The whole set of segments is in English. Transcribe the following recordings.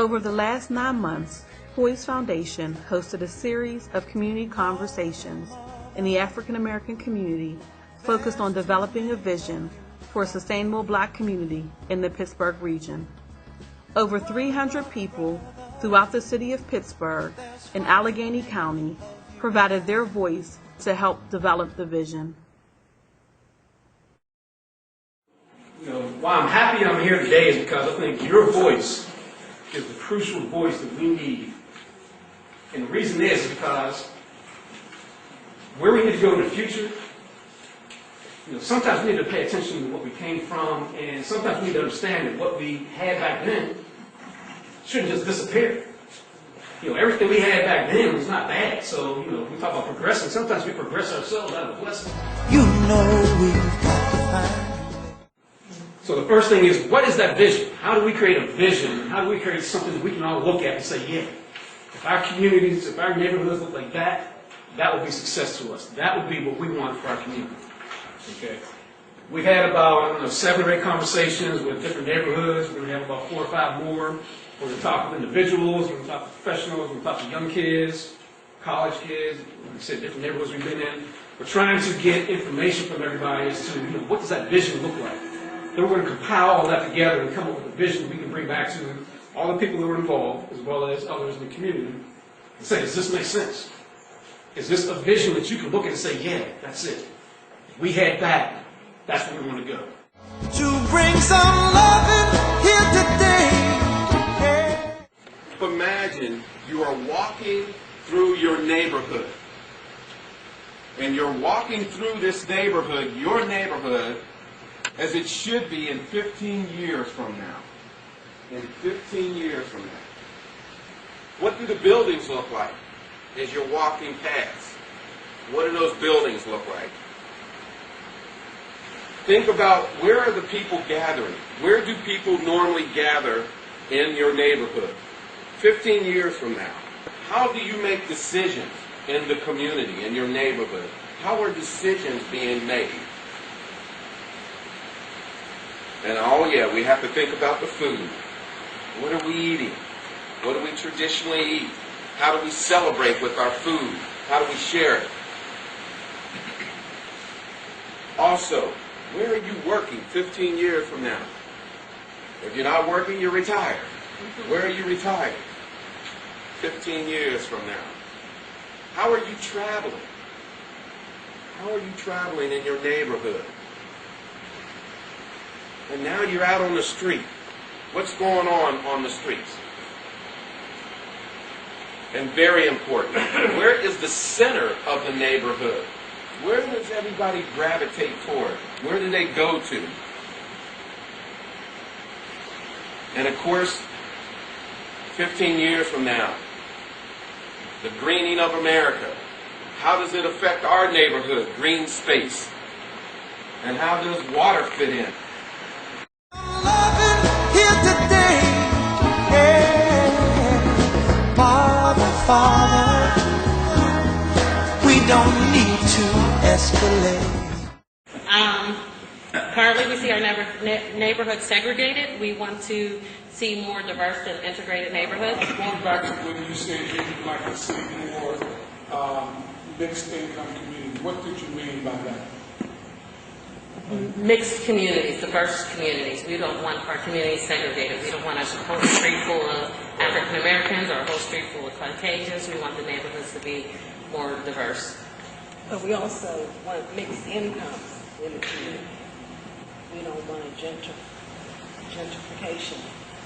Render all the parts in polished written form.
Over the last 9 months, POISE Foundation hosted a series of community conversations in the African American community focused on developing a vision for a sustainable Black community in the Pittsburgh region. Over 300 people throughout the city of Pittsburgh and Allegheny County provided their voice to help develop the vision. Why I'm happy I'm here today is because I think your voice is the crucial voice that we need. And the reason is because where we need to go in the future, sometimes we need to pay attention to what we came from, and sometimes we need to understand that what we had back then shouldn't just disappear. Everything we had back then was not bad. So, we talk about progressing. Sometimes we progress ourselves out of a blessing. We've got to find. So the first thing is, what is that vision? How do we create a vision? How do we create something that we can all look at and say, yeah, if our communities, if our neighborhoods look like that, that would be success to us. That would be what we want for our community. Okay. We've had about 7 or 8 conversations with different neighborhoods. We're going to have about 4 or 5 more. We're going to talk with individuals. We're going to talk to professionals. We're going to talk to young kids, college kids. Like I said, different neighborhoods we've been in. We're trying to get information from everybody as to what does that vision look like. Then we're going to compile all that together and come up with a vision we can bring back to all the people who are involved, as well as others in the community, and say, does this make sense? Is this a vision that you can look at and say, yeah, that's it. If we had that, that's where we want to go. To bring some loving here today. Imagine you are walking through your neighborhood. And you're walking through this neighborhood, your neighborhood, as it should be in 15 years from now. In 15 years from now. What do the buildings look like as you're walking past? What do those buildings look like? Think about, where are the people gathering? Where do people normally gather in your neighborhood? 15 years from now. How do you make decisions in the community, in your neighborhood? How are decisions being made? And oh yeah, we have to think about the food. What are we eating? What do we traditionally eat? How do we celebrate with our food? How do we share it? Also, where are you working 15 years from now? If you're not working, you're retired. Where are you retired 15 years from now? How are you traveling? How are you traveling in your neighborhood? And now you're out on the street. What's going on the streets? And very important, where is the center of the neighborhood? Where does everybody gravitate toward? Where do they go to? And of course, 15 years from now, the greening of America. How does it affect our neighborhood, green space? And how does water fit in? Father, we don't need to escalate. Currently, we see our neighborhood segregated. We want to see more diverse and integrated neighborhoods. Going back to when you said you'd like to see more mixed income communities, what did you mean by that? Mixed communities, diverse communities. We don't want our communities segregated. We don't want a whole street full of African Americans or a whole street full of Caucasians. We want the neighborhoods to be more diverse. But we also want mixed incomes in the community. We don't want a gentrification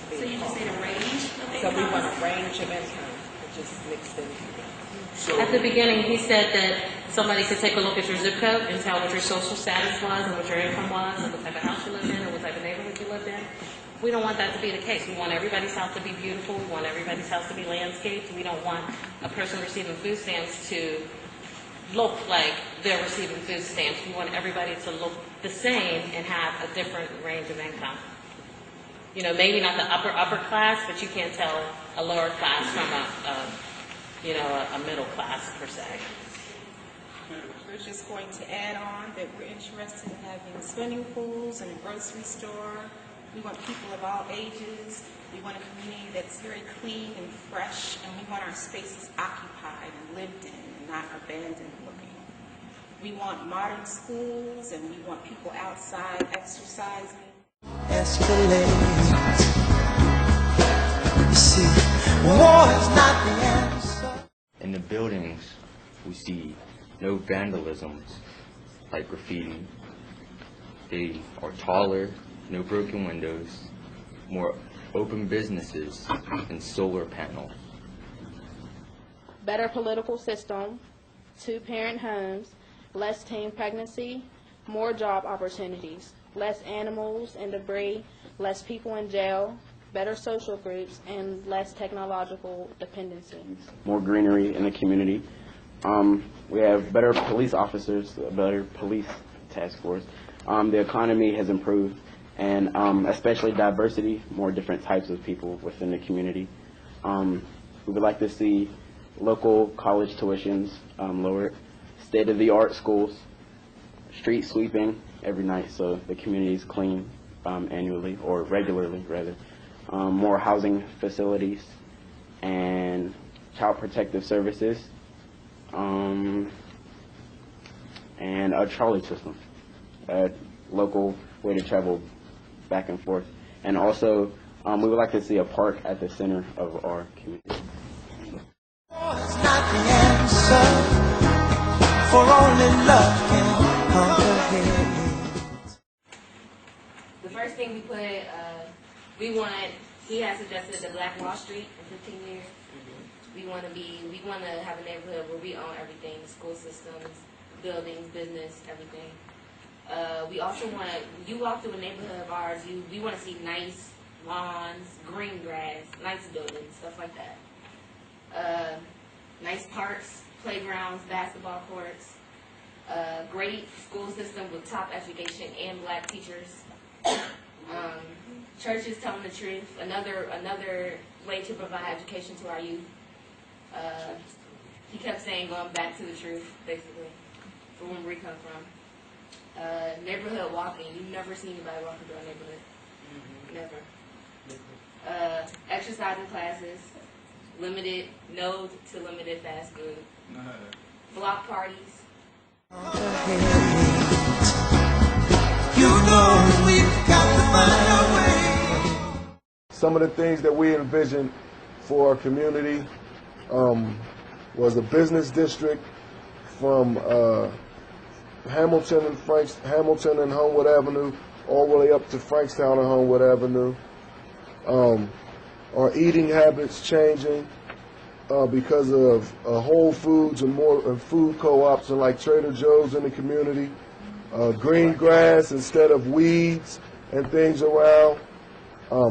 to be So you just need a range of income? So we want a range of income, which is mixed income. So, at the beginning, he said that somebody could take a look at your zip code and tell what your social status was and what your income was and what type of house you lived in or what type of neighborhood you lived in. We don't want that to be the case. We want everybody's house to be beautiful. We want everybody's house to be landscaped. We don't want a person receiving food stamps to look like they're receiving food stamps. We want everybody to look the same and have a different range of income. Maybe not the upper class, but you can't tell a lower class from a middle class per se. We're just going to add on that we're interested in having swimming pools and a grocery store, We want people of all ages. We want a community that's very clean and fresh, and we want our spaces occupied and lived in and not abandoned looking. We want modern schools, and we want people outside exercising. Escalate. You see, war is not the answer. In the buildings, we see no vandalisms like graffiti. They are taller, no broken windows, more open businesses, and solar panels. Better political system, 2-parent homes, less teen pregnancy, more job opportunities, less animals and debris, less people in jail, better social groups, and less technological dependencies. More greenery in the community. We have better police officers, a better police task force. The economy has improved, and especially diversity, more different types of people within the community. We would like to see local college tuitions lowered, state-of-the-art schools, street sweeping every night so the community is clean annually, or regularly rather, more housing facilities, and child protective services, and a trolley system, a local way to travel back and forth. And also, we would like to see a park at the center of our community. It's not the answer, for only love can conquer hate. The first thing we put, he has suggested the Black Wall Street in 15 years. We want to have a neighborhood where we own everything, school systems, buildings, business, everything. We also want to, you walk through a neighborhood of ours, we want to see nice lawns, green grass, nice buildings, stuff like that. Nice parks, playgrounds, basketball courts, great school system with top education and black teachers. Churches telling the truth, another way to provide education to our youth. He kept saying going back to the truth, basically, from where we come from. Neighborhood walking. You've never seen anybody walking through our neighborhood. Never. Exercising classes, no to limited fast food. Block parties. You know we've got to find a way. Some of the things that we envisioned for our community was a business district from Hamilton and Homewood Avenue all the way up to Frankstown and Homewood Avenue. Our eating habits changing because of Whole Foods and more food co-ops and like Trader Joe's in the community. Green grass instead of weeds and things around.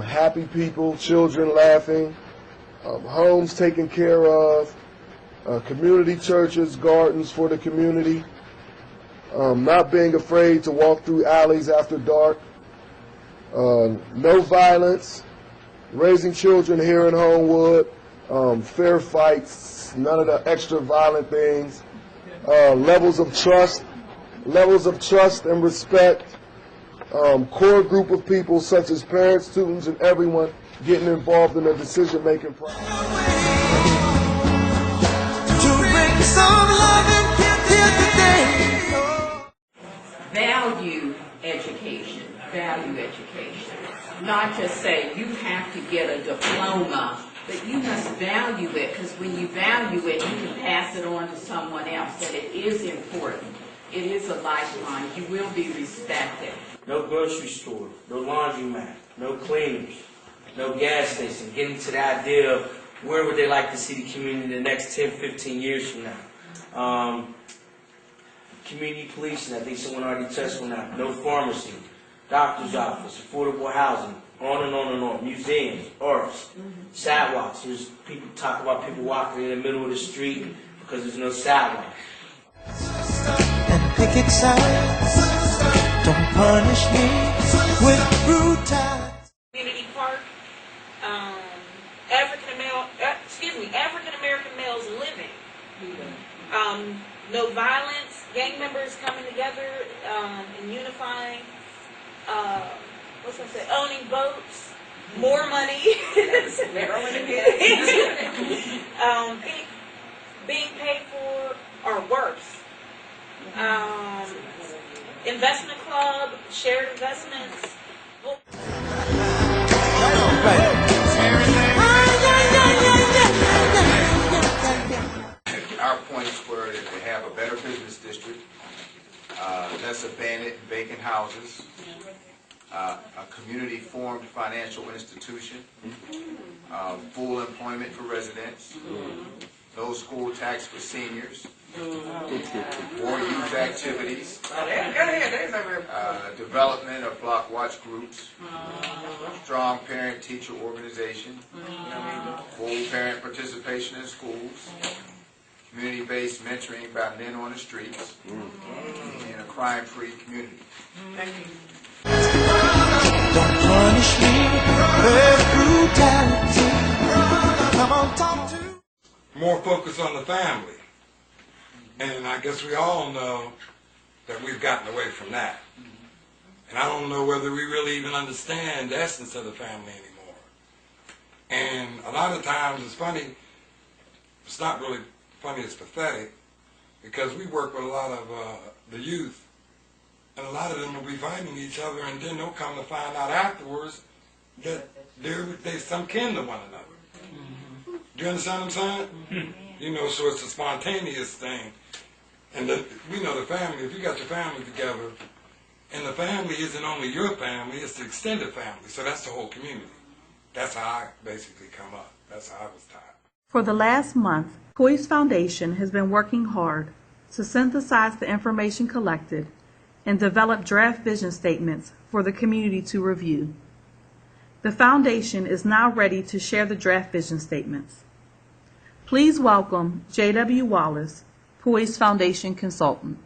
Happy people, children laughing, homes taken care of, community churches, gardens for the community, not being afraid to walk through alleys after dark, no violence, raising children here in Homewood, fair fights, none of the extra violent things, levels of trust and respect, core group of people such as parents, students, and everyone getting involved in the decision-making process. To bring some love here today. Value education. Not just say you have to get a diploma, but you must value it, because when you value it, you can pass it on to someone else, that it is important. It is a lifeline. You will be respected. No grocery store, no laundromat, no cleaners, no gas station. Getting to the idea of where would they like to see the community in the next 10, 15 years from now. Community policing, I think someone already touched on that. No pharmacy, doctor's office, affordable housing, on and on and on. Museums, arts, sidewalks. There's people talk about people walking in the middle of the street because there's no sidewalk. And picket signs, don't punish me with brutality. Community park, African American males living. No violence, gang members coming together and unifying. what's I say, owning boats, more money. Maryland again. Being paid for or worse. Investment club, shared investments. Our points were that they have a better business district, less abandoned and vacant houses, a community-formed financial institution, full employment for residents, no school tax for seniors, more youth activities, development of block watch groups, strong parent-teacher organization, full parent participation in schools, community-based mentoring by men on the streets, and a crime-free community. Thank you. Don't punish me with brutality. Come on, talk to. More focus on the family. And I guess we all know that we've gotten away from that. And I don't know whether we really even understand the essence of the family anymore. And a lot of times it's funny, it's not really funny, it's pathetic, because we work with a lot of the youth, and a lot of them will be fighting each other, and then they'll come to find out afterwards that they're some kin to one another. Do you understand what I'm saying? You know, so it's a spontaneous thing. And we know the family, if you got your family together, and the family isn't only your family, it's the extended family, so that's the whole community. That's how I basically come up. That's how I was taught. For the last month, POISE Foundation has been working hard to synthesize the information collected and develop draft vision statements for the community to review. The Foundation is now ready to share the draft vision statements. Please welcome J.W. Wallace, POISE Foundation Consultant.